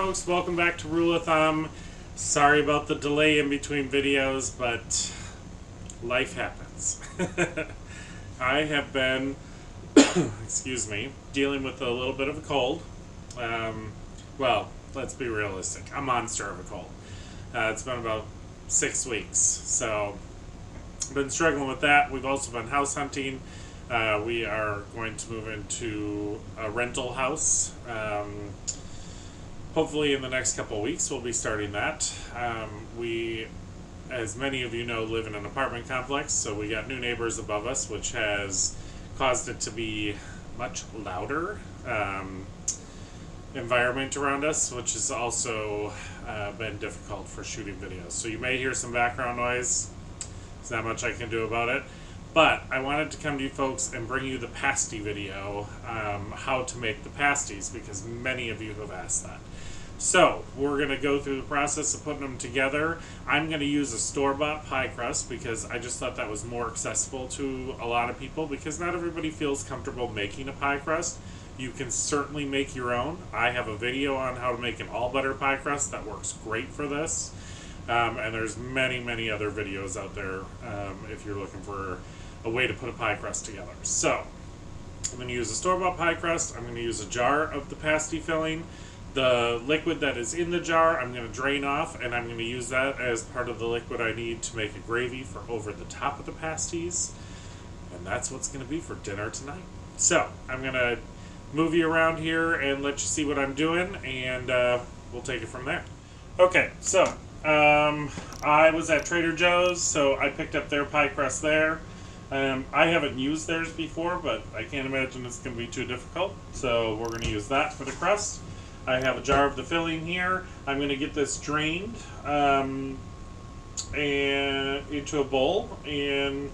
folks, welcome back to Rule of Thumb. Sorry about the delay in between videos, but life happens. I have been, excuse me, dealing with a little bit of a cold. Well, let's be realistic, a monster of a cold. It's been about 6 weeks, so I've been struggling with that. We've also been house hunting. We are going to move into a rental house. Hopefully in the next couple of weeks we'll be starting that. We, as many of you know, live in an apartment complex, so we got new neighbors above us, which has caused it to be much louder environment around us, which has also been difficult for shooting videos. So you may hear some background noise. There's not much I can do about it. But I wanted to come to you folks and bring you the pasty video, how to make the pasties, because many of you have asked that. So we're going to go through the process of putting them together. I'm going to use a store-bought pie crust because I just thought that was more accessible to a lot of people, because not everybody feels comfortable making a pie crust. You can certainly make your own. I have a video on how to make an all-butter pie crust that works great for this. And there's many other videos out there if you're looking for a way to put a pie crust together. So I'm going to use a store-bought pie crust. I'm going to use a jar of the pasty filling. The liquid that is in the jar I'm going to drain off, and I'm going to use that as part of the liquid I need to make a gravy for over the top of the pasties. And that's what's going to be for dinner tonight. So I'm going to move you around here and let you see what I'm doing, and we'll take it from there. Okay, so I was at Trader Joe's, so I picked up their pie crust there. I haven't used theirs before, but I can't imagine it's going to be too difficult, so we're going to use that for the crust. I have a jar of the filling here. I'm going to get this drained and into a bowl, and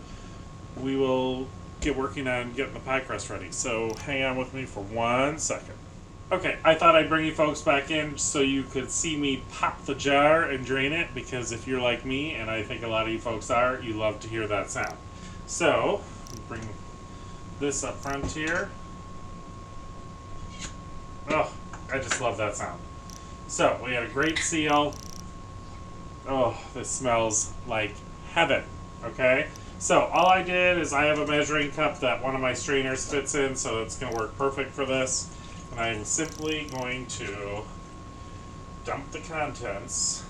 we will get working on getting the pie crust ready. So hang on with me for 1 second. Okay, I thought I'd bring you folks back in so you could see me pop the jar and drain it, because if you're like me, and I think a lot of you folks are, you love to hear that sound. So, bring this up front here. Oh, I just love that sound. So, we had a great seal. Oh, this smells like heaven, okay? So, all I did is I have a measuring cup that one of my strainers fits in, so it's going to work perfect for this. And I'm simply going to dump the contents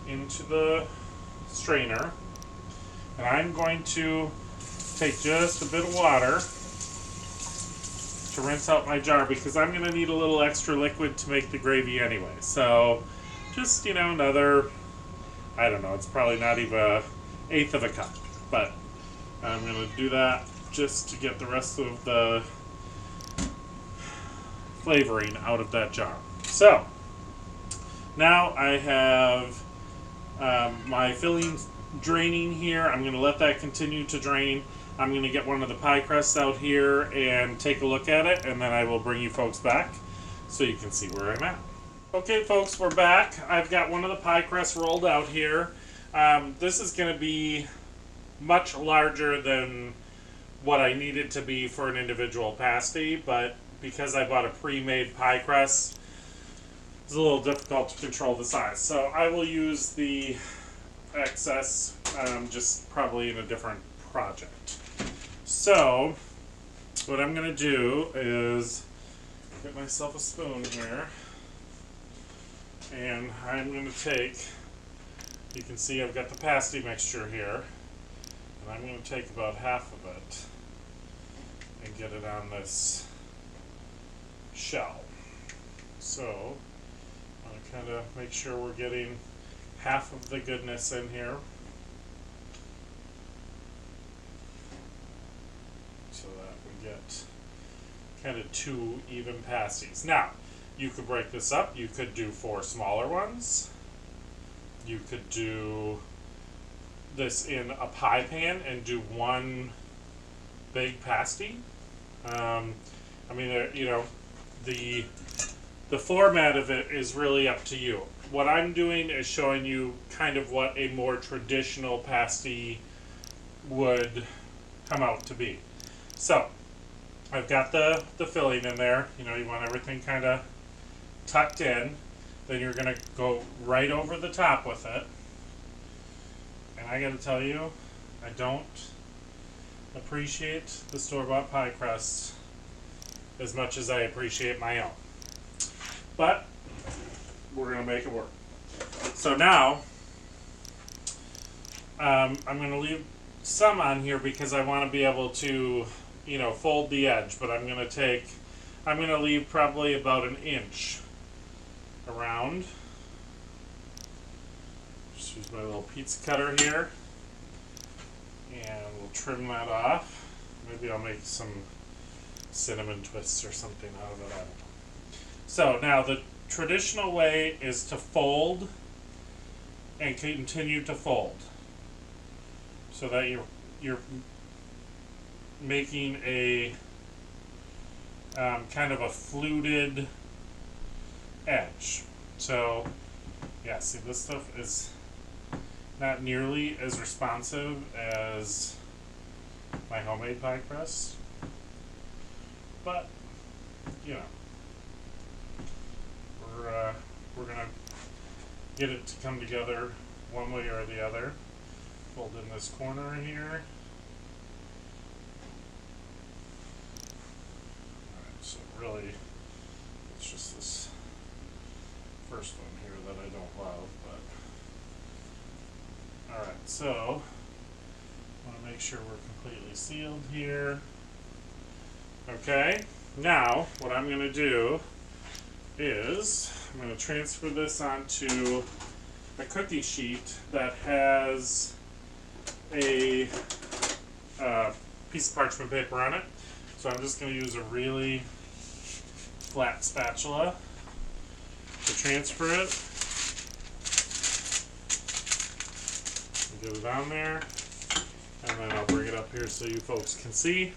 into the strainer. And I'm going to take just a bit of water to rinse out my jar, because I'm going to need a little extra liquid to make the gravy anyway. So just, another, I don't know, it's probably not even an eighth of a cup. But I'm going to do that just to get the rest of the flavoring out of that jar. So now I have my filling draining here. I'm going to let that continue to drain. I'm going to get one of the pie crusts out here and take a look at it, and then I will bring you folks back so you can see where I'm at. Okay folks, we're back. I've got one of the pie crusts rolled out here. This is going to be much larger than what I need it to be for an individual pasty, but because I bought a pre-made pie crust, it's a little difficult to control the size. So I will use the excess, just probably in a different project. So what I'm going to do is get myself a spoon here, and I'm going to take, you can see I've got the pasty mixture here, and I'm going to take about half of it and get it on this shell. So I'll kind of make sure we're getting half of the goodness in here, so that we get kind of 2 even pasties. Now, you could break this up. You could do 4 smaller ones. You could do this in a pie pan and do 1 big pasty. I mean, the format of it is really up to you. What I'm doing is showing you kind of what a more traditional pasty would come out to be. So I've got the filling in there. You want everything kind of tucked in. Then you're going to go right over the top with it. And I got to tell you, I don't appreciate the store-bought pie crust as much as I appreciate my own. But we're going to make it work. So now, I'm going to leave some on here because I want to be able to, you know, fold the edge. But I'm going to leave probably about an inch around. Just use my little pizza cutter here. And we'll trim that off. Maybe I'll make some cinnamon twists or something out of it. I don't know. So now the traditional way is to fold and continue to fold, so that you're making a kind of a fluted edge. So yeah, see, this stuff is not nearly as responsive as my homemade pie crust, but you know, we're gonna get it to come together one way or the other. Fold in this corner here. Alright, so really it's just this first one here that I don't love, but alright, so I want to make sure we're completely sealed here. Okay, now what I'm going to do is I'm going to transfer this onto a cookie sheet that has a piece of parchment paper on it. So I'm just going to use a really flat spatula to transfer it. Get it on there, and then I'll bring it up here so you folks can see.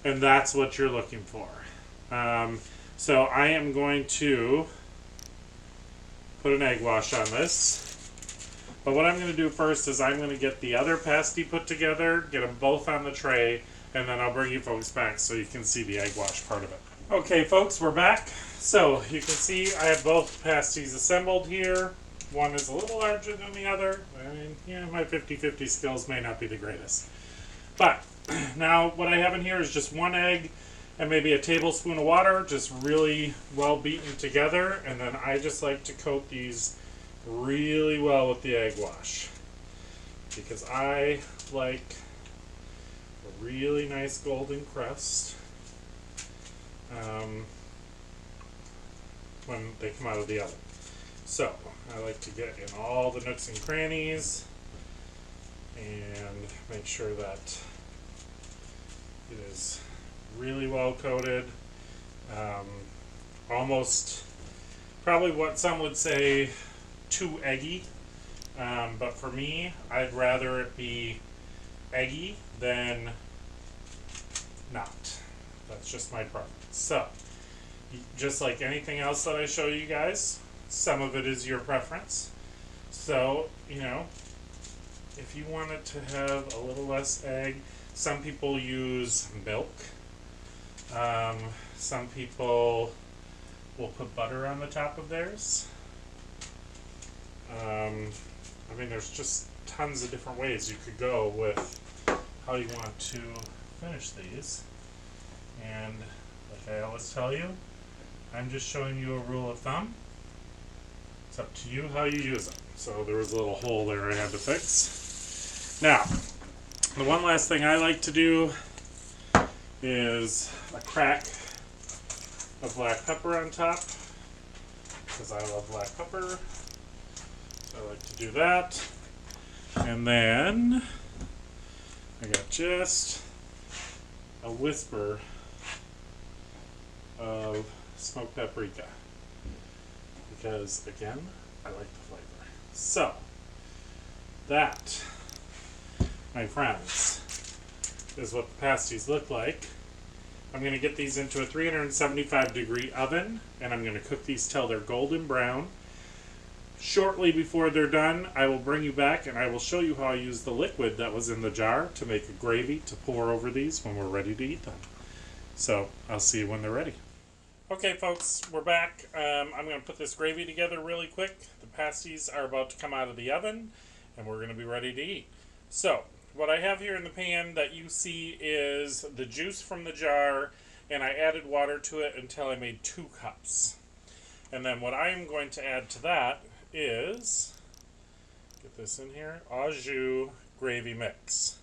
And that's what you're looking for. So I am going to put an egg wash on this. But what I'm going to do first is I'm going to get the other pasty put together, get them both on the tray, and then I'll bring you folks back so you can see the egg wash part of it. Okay folks, we're back. So you can see I have both pasties assembled here. One is a little larger than the other. I mean, yeah, my 50-50 skills may not be the greatest. But now what I have in here is just one egg and maybe a tablespoon of water, just really well beaten together. And then I just like to coat these really well with the egg wash, because I like a really nice golden crust when they come out of the oven. So I like to get in all the nooks and crannies and make sure that it is really well coated. Almost probably what some would say too eggy, but for me, I'd rather it be eggy than not. That's just my preference. So, just like anything else that I show you guys, some of it is your preference. So, you know, if you want it to have a little less egg, some people use milk. Some people will put butter on the top of theirs. I mean, there's just tons of different ways you could go with how you want to finish these. And like I always tell you, I'm just showing you a rule of thumb. It's up to you how you use it. So there was a little hole there I had to fix. Now, the one last thing I like to do is a crack of black pepper on top, because I love black pepper. So I like to do that. And then I got just a whisper of smoked paprika, because again, I like the flavor. So that, my friends, is what the pasties look like. I'm going to get these into a 375 degree oven, and I'm going to cook these till they're golden brown. Shortly before they're done, I will bring you back and I will show you how I use the liquid that was in the jar to make a gravy to pour over these when we're ready to eat them. So I'll see you when they're ready. Okay, folks, we're back. I'm going to put this gravy together really quick. The pasties are about to come out of the oven, and we're going to be ready to eat. So, what I have here in the pan that you see is the juice from the jar, and I added water to it until I made 2 cups. And then what I am going to add to that is, get this in here, au jus gravy mix.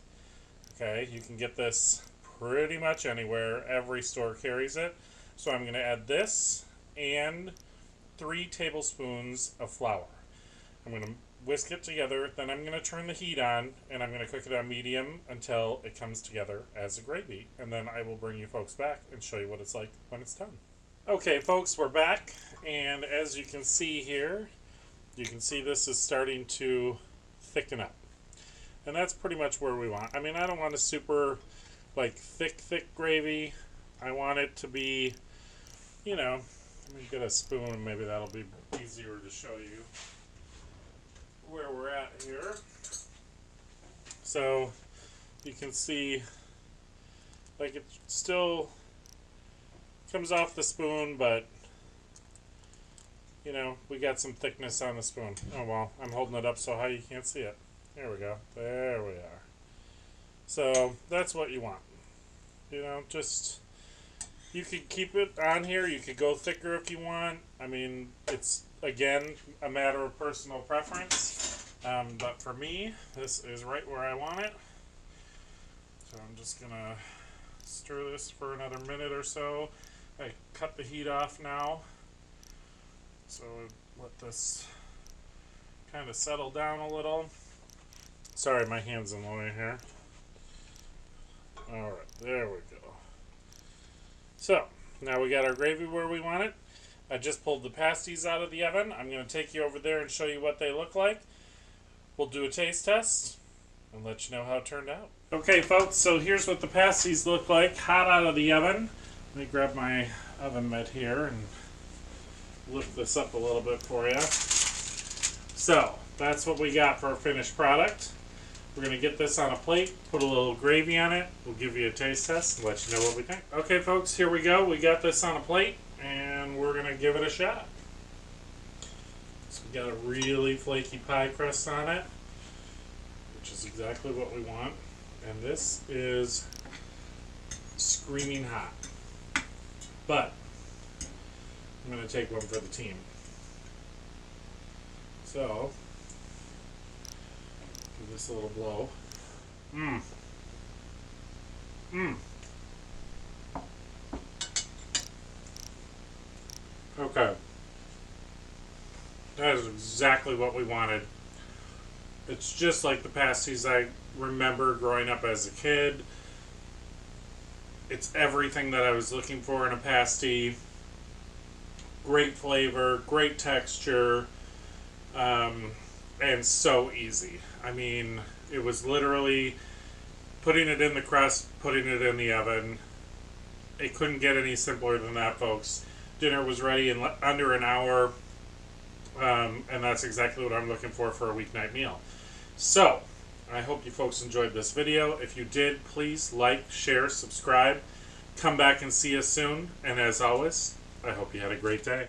Okay, you can get this pretty much anywhere. Every store carries it. So I'm going to add this and 3 tablespoons of flour. I'm going to whisk it together, then I'm going to turn the heat on, and I'm going to cook it on medium until it comes together as a gravy. And then I will bring you folks back and show you what it's like when it's done. Okay, folks, we're back, and as you can see here, you can see this is starting to thicken up. And that's pretty much where we want. I mean, I don't want a super, thick gravy. I want it to be, let me get a spoon and maybe that'll be easier to show you where we're at here. So you can see, it still comes off the spoon, but, we got some thickness on the spoon. Oh, well, I'm holding it up so high you can't see it. There we go. There we are. So that's what you want. You could keep it on here. You could go thicker if you want. I mean, it's, again, a matter of personal preference. But for me, this is right where I want it. So I'm just going to stir this for another minute or so. I cut the heat off now. So let this kind of settle down a little. Sorry, my hand's in the way here. Alright, there we go. So, now we got our gravy where we want it. I just pulled the pasties out of the oven. I'm going to take you over there and show you what they look like. We'll do a taste test and let you know how it turned out. Okay, folks, so here's what the pasties look like, hot out of the oven. Let me grab my oven mitt here and lift this up a little bit for you. So, that's what we got for our finished product. We're going to get this on a plate, put a little gravy on it. We'll give you a taste test and let you know what we think. Okay, folks, here we go. We got this on a plate, and we're going to give it a shot. So we got a really flaky pie crust on it, which is exactly what we want. And this is screaming hot. But I'm going to take one for the team. So, give this a little blow. Okay. That is exactly what we wanted. It's just like the pasties I remember growing up as a kid. It's everything that I was looking for in a pasty. Great flavor, great texture, and so easy. I mean, it was literally putting it in the crust, putting it in the oven. It couldn't get any simpler than that, folks. Dinner was ready in under an hour, and that's exactly what I'm looking for a weeknight meal. So, I hope you folks enjoyed this video. If you did, please like, share, subscribe. Come back and see us soon. And as always, I hope you had a great day.